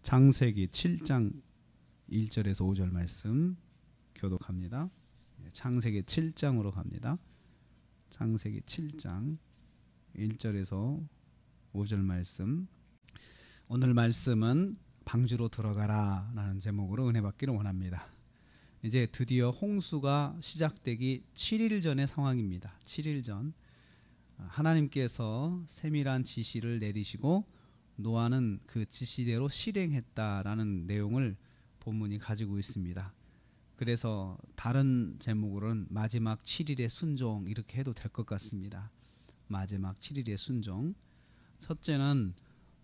창세기 7장 1절에서 5절 말씀 교독합니다. 창세기 7장으로 갑니다. 창세기 7장 1절에서 5절 말씀. 오늘 말씀은 방주로 들어가라 라는 제목으로 은혜 받기를 원합니다. 이제 드디어 홍수가 시작되기 7일 전의 상황입니다. 7일 전 하나님께서 세밀한 지시를 내리시고 노아는 그 지시대로 실행했다라는 내용을 본문이 가지고 있습니다. 그래서 다른 제목으로는 마지막 7일의 순종 이렇게 해도 될 것 같습니다. 마지막 7일의 순종. 첫째는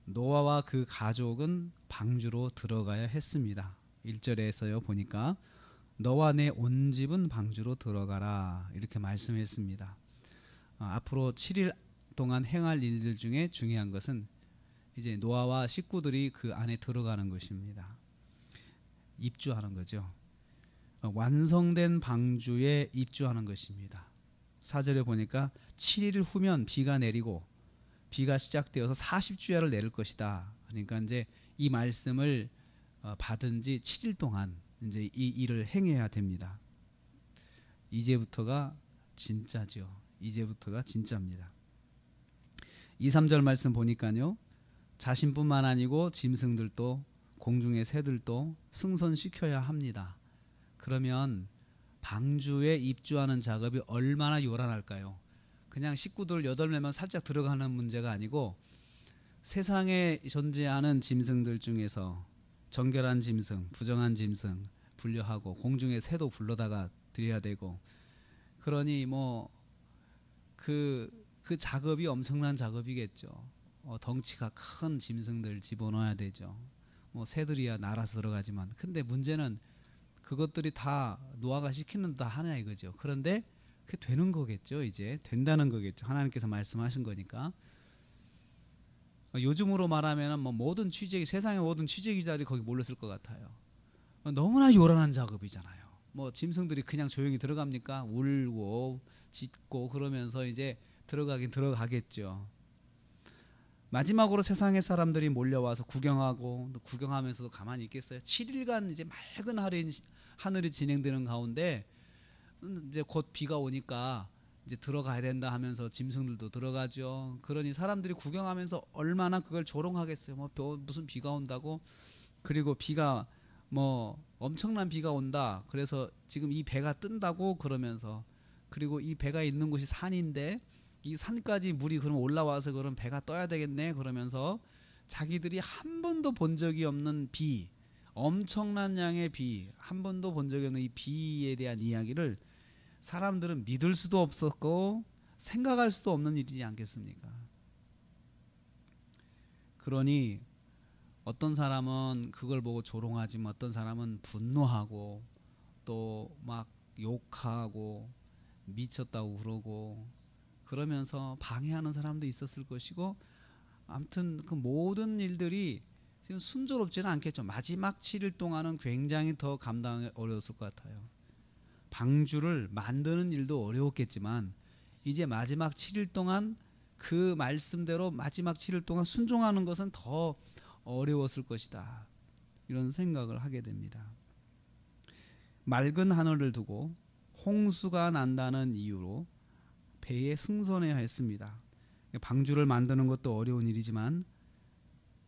노아와 그 가족은 방주로 들어가야 했습니다. 1절에서요 보니까 너와 내 온 집은 방주로 들어가라 이렇게 말씀했습니다. 앞으로 7일 동안 행할 일들 중에 중요한 것은 이제 노아와 식구들이 그 안에 들어가는 것입니다. 입주하는 거죠. 완성된 방주에 입주하는 것입니다. 4절에 보니까 7일 후면 비가 내리고 비가 시작되어서 40주야를 내릴 것이다. 그러니까 이제 이 말씀을 받은 지 7일 동안 이제 이 일을 행해야 됩니다. 이제부터가 진짜죠. 이제부터가 진짜입니다. 2, 3절 말씀 보니까요. 자신뿐만 아니고 짐승들도 공중의 새들도 승선시켜야 합니다. 그러면 방주에 입주하는 작업이 얼마나 요란할까요? 그냥 식구들 8명만 살짝 들어가는 문제가 아니고 세상에 존재하는 짐승들 중에서 정결한 짐승, 부정한 짐승 분류하고 공중의 새도 불러다가 드려야 되고 그러니 뭐 그 작업이 엄청난 작업이겠죠. 덩치가 큰 짐승들 집어넣어야 되죠. 뭐 새들이야 날아서 들어가지만 근데 문제는 그것들이 다 노아가 시키는 다 하냐 이거죠. 그런데 그게 되는 거겠죠. 이제 된다는 거겠죠. 하나님께서 말씀하신 거니까. 요즘으로 말하면 뭐 모든 취재기 세상의 모든 취재기자들이 거기 몰렸을 것 같아요. 너무나 요란한 작업이잖아요. 뭐 짐승들이 그냥 조용히 들어갑니까? 울고 짖고 그러면서 이제 들어가긴 들어가겠죠. 마지막으로 세상의 사람들이 몰려와서 구경하고 또 구경하면서도 가만히 있겠어요? 7일간 이제 맑은 하늘이 진행되는 가운데 이제 곧 비가 오니까 이제 들어가야 된다 하면서 짐승들도 들어가죠. 그러니 사람들이 구경하면서 얼마나 그걸 조롱하겠어요. 뭐 무슨 비가 온다고. 그리고 비가 뭐 엄청난 비가 온다. 그래서 지금 이 배가 뜬다고 그러면서 그리고 이 배가 있는 곳이 산인데 이 산까지 물이 그럼 올라와서 그럼 배가 떠야 되겠네 그러면서 자기들이 한 번도 본 적이 없는 비, 엄청난 양의 비, 한 번도 본 적이 없는 이 비에 대한 이야기를 사람들은 믿을 수도 없었고 생각할 수도 없는 일이지 않겠습니까? 그러니 어떤 사람은 그걸 보고 조롱하지만 어떤 사람은 분노하고 또 막 욕하고 미쳤다고 그러고 그러면서 방해하는 사람도 있었을 것이고 아무튼 그 모든 일들이 지금 순조롭지는 않겠죠. 마지막 7일 동안은 굉장히 더 감당이 어려웠을 것 같아요. 방주를 만드는 일도 어려웠겠지만 이제 마지막 7일 동안 그 말씀대로 마지막 7일 동안 순종하는 것은 더 어려웠을 것이다. 이런 생각을 하게 됩니다. 맑은 하늘을 두고 홍수가 난다는 이유로 배에 승선해야 했습니다. 방주를 만드는 것도 어려운 일이지만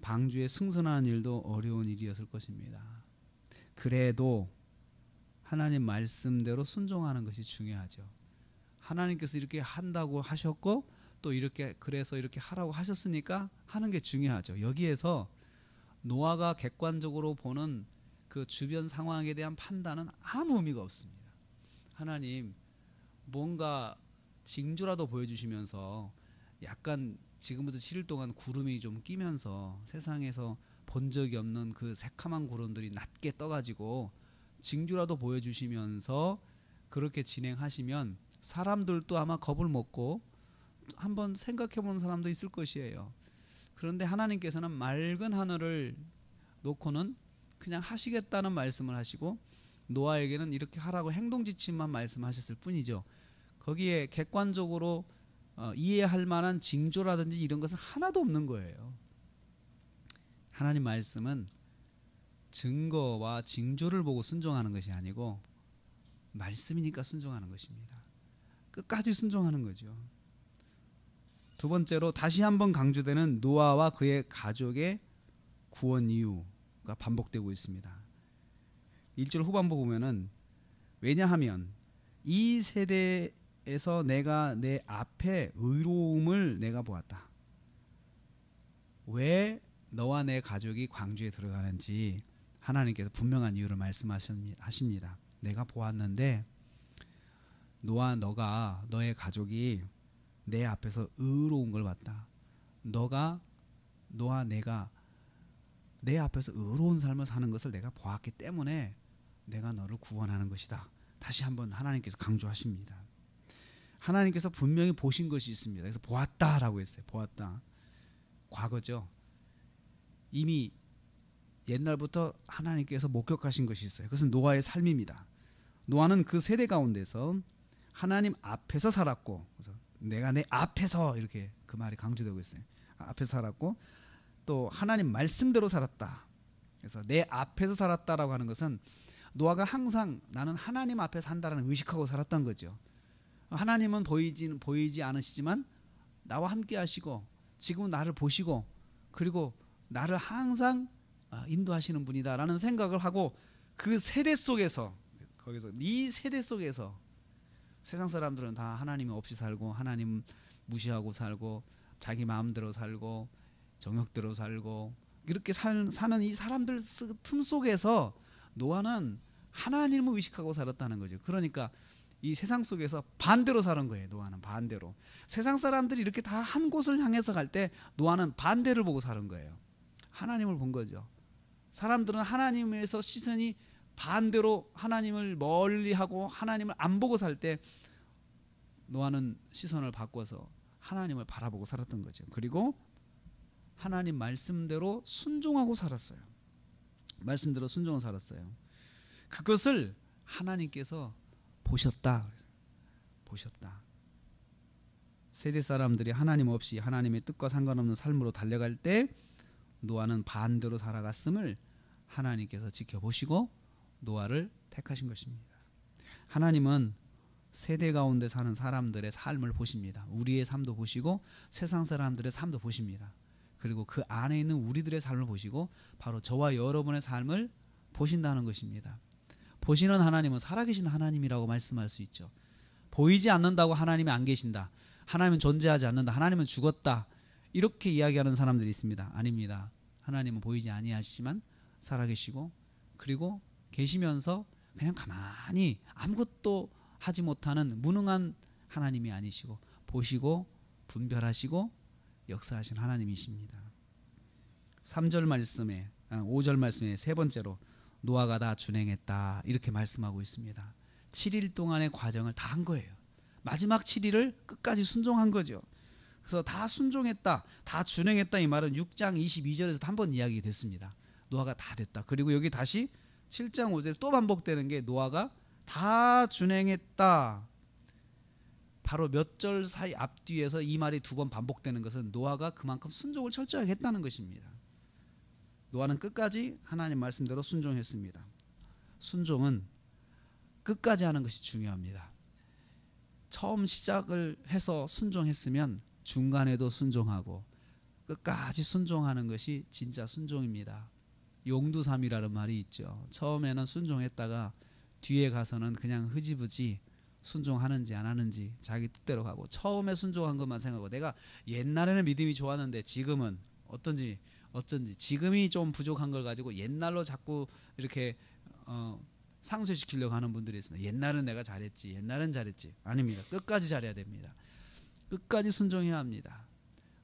방주에 승선하는 일도 어려운 일이었을 것입니다. 그래도 하나님 말씀대로 순종하는 것이 중요하죠. 하나님께서 이렇게 한다고 하셨고 또 이렇게 그래서 이렇게 하라고 하셨으니까 하는 게 중요하죠. 여기에서 노아가 객관적으로 보는 그 주변 상황에 대한 판단은 아무 의미가 없습니다. 하나님 뭔가 징조라도 보여주시면서 약간 지금부터 7일 동안 구름이 좀 끼면서 세상에서 본 적이 없는 그 새카만 구름들이 낮게 떠가지고 징조라도 보여주시면서 그렇게 진행하시면 사람들도 아마 겁을 먹고 한번 생각해보는 사람도 있을 것이에요. 그런데 하나님께서는 맑은 하늘을 놓고는 그냥 하시겠다는 말씀을 하시고 노아에게는 이렇게 하라고 행동지침만 말씀하셨을 뿐이죠. 거기에 객관적으로 이해할 만한 징조라든지 이런 것은 하나도 없는 거예요. 하나님 말씀은 증거와 징조를 보고 순종하는 것이 아니고 말씀이니까 순종하는 것입니다. 끝까지 순종하는 거죠. 두 번째로 다시 한번 강조되는 노아와 그의 가족의 구원 이유가 반복되고 있습니다. 1절 후반부 보면은 왜냐하면 이 세대에서 내가 내 앞에 의로움을 내가 보았다. 왜 너와 내 가족이 광주에 들어가는지 하나님께서 분명한 이유를 말씀하십니다. 내가 보았는데 노아 너가 너의 가족이 내 앞에서 의로운 걸 봤다. 너와 내가 내 앞에서 의로운 삶을 사는 것을 내가 보았기 때문에 내가 너를 구원하는 것이다. 다시 한번 하나님께서 강조하십니다. 하나님께서 분명히 보신 것이 있습니다. 그래서 보았다라고 했어요. 보았다. 과거죠. 이미 옛날부터 하나님께서 목격하신 것이 있어요. 그것은 노아의 삶입니다. 노아는 그 세대 가운데서 하나님 앞에서 살았고, 그래서 내가 내 앞에서 이렇게 그 말이 강조되고 있어요. 앞에서 살았고 또 하나님 말씀대로 살았다. 그래서 내 앞에서 살았다라고 하는 것은 노아가 항상 나는 하나님 앞에 산다라는 의식하고 살았던 거죠. 하나님은 보이지 않으시지만 나와 함께 하시고 지금 나를 보시고 그리고 나를 항상 인도하시는 분이다라는 생각을 하고 그 세대 속에서 거기서 이 세대 속에서 세상 사람들은 다 하나님 없이 살고 하나님 무시하고 살고 자기 마음대로 살고 정욕대로 살고 이렇게 사는 이 사람들 틈 속에서 노아는 하나님을 의식하고 살았다는 거죠. 그러니까 이 세상 속에서 반대로 사는 거예요. 노아는 반대로. 세상 사람들이 이렇게 다 한 곳을 향해서 갈 때 노아는 반대를 보고 사는 거예요. 하나님을 본 거죠. 사람들은 하나님에서 시선이 반대로 하나님을 멀리하고 하나님을 안 보고 살 때 노아는 시선을 바꿔서 하나님을 바라보고 살았던 거죠. 그리고 하나님 말씀대로 순종하고 살았어요. 말씀대로 순종하고 살았어요. 그것을 하나님께서 보셨다. 보셨다. 세대 사람들이 하나님 없이 하나님의 뜻과 상관없는 삶으로 달려갈 때 노아는 반대로 살아갔음을 하나님께서 지켜보시고 노아를 택하신 것입니다. 하나님은 세대 가운데 사는 사람들의 삶을 보십니다. 우리의 삶도 보시고 세상 사람들의 삶도 보십니다. 그리고 그 안에 있는 우리들의 삶을 보시고 바로 저와 여러분의 삶을 보신다는 것입니다. 보시는 하나님은 살아계신 하나님이라고 말씀할 수 있죠. 보이지 않는다고 하나님이 안 계신다. 하나님은 존재하지 않는다. 하나님은 죽었다. 이렇게 이야기하는 사람들이 있습니다. 아닙니다. 하나님은 보이지 아니하시지만 살아계시고 그리고 계시면서 그냥 가만히 아무것도 하지 못하는 무능한 하나님이 아니시고 보시고 분별하시고 역사하신 하나님이십니다. 3절 말씀에 5절 말씀에 세 번째로 노아가 다 준행했다 이렇게 말씀하고 있습니다. 7일 동안의 과정을 다 한 거예요. 마지막 7일을 끝까지 순종한 거죠. 그래서 다 순종했다, 다 준행했다 이 말은 6장 22절에서 한 번 이야기됐습니다. 노아가 다 됐다. 그리고 여기 다시 7장 5절에 또 반복되는 게 노아가 다 준행했다. 바로 몇 절 사이 앞뒤에서 이 말이 두 번 반복되는 것은 노아가 그만큼 순종을 철저하게 했다는 것입니다. 노아는 끝까지 하나님 말씀대로 순종했습니다. 순종은 끝까지 하는 것이 중요합니다. 처음 시작을 해서 순종했으면 중간에도 순종하고 끝까지 순종하는 것이 진짜 순종입니다. 용두삼이라는 말이 있죠. 처음에는 순종했다가 뒤에 가서는 그냥 흐지부지 순종하는지 안 하는지 자기 뜻대로 가고 처음에 순종한 것만 생각하고 내가 옛날에는 믿음이 좋았는데 지금은 어쩐지 지금이 좀 부족한 걸 가지고 옛날로 자꾸 이렇게 상쇄시키려고 하는 분들이 있습니다. 옛날은 내가 잘했지, 옛날은 잘했지. 아닙니다. 끝까지 잘해야 됩니다. 끝까지 순종해야 합니다.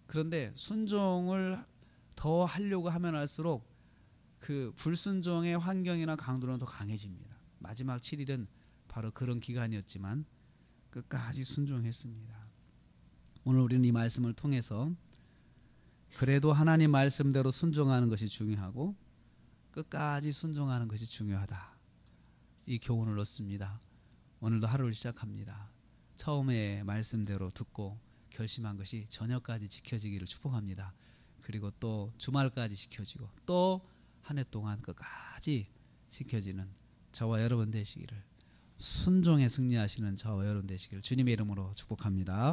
그런데 순종을 더 하려고 하면 할수록 그 불순종의 환경이나 강도는 더 강해집니다. 마지막 7일은 바로 그런 기간이었지만 끝까지 순종했습니다. 오늘 우리는 이 말씀을 통해서 그래도 하나님 말씀대로 순종하는 것이 중요하고 끝까지 순종하는 것이 중요하다. 이 교훈을 얻습니다. 오늘도 하루를 시작합니다. 처음에 말씀대로 듣고 결심한 것이 저녁까지 지켜지기를 축복합니다. 그리고 또 주말까지 지켜지고 또 한 해 동안 끝까지 지켜지는 저와 여러분 되시기를, 순종에 승리하시는 저와 여러분 되시기를 주님의 이름으로 축복합니다.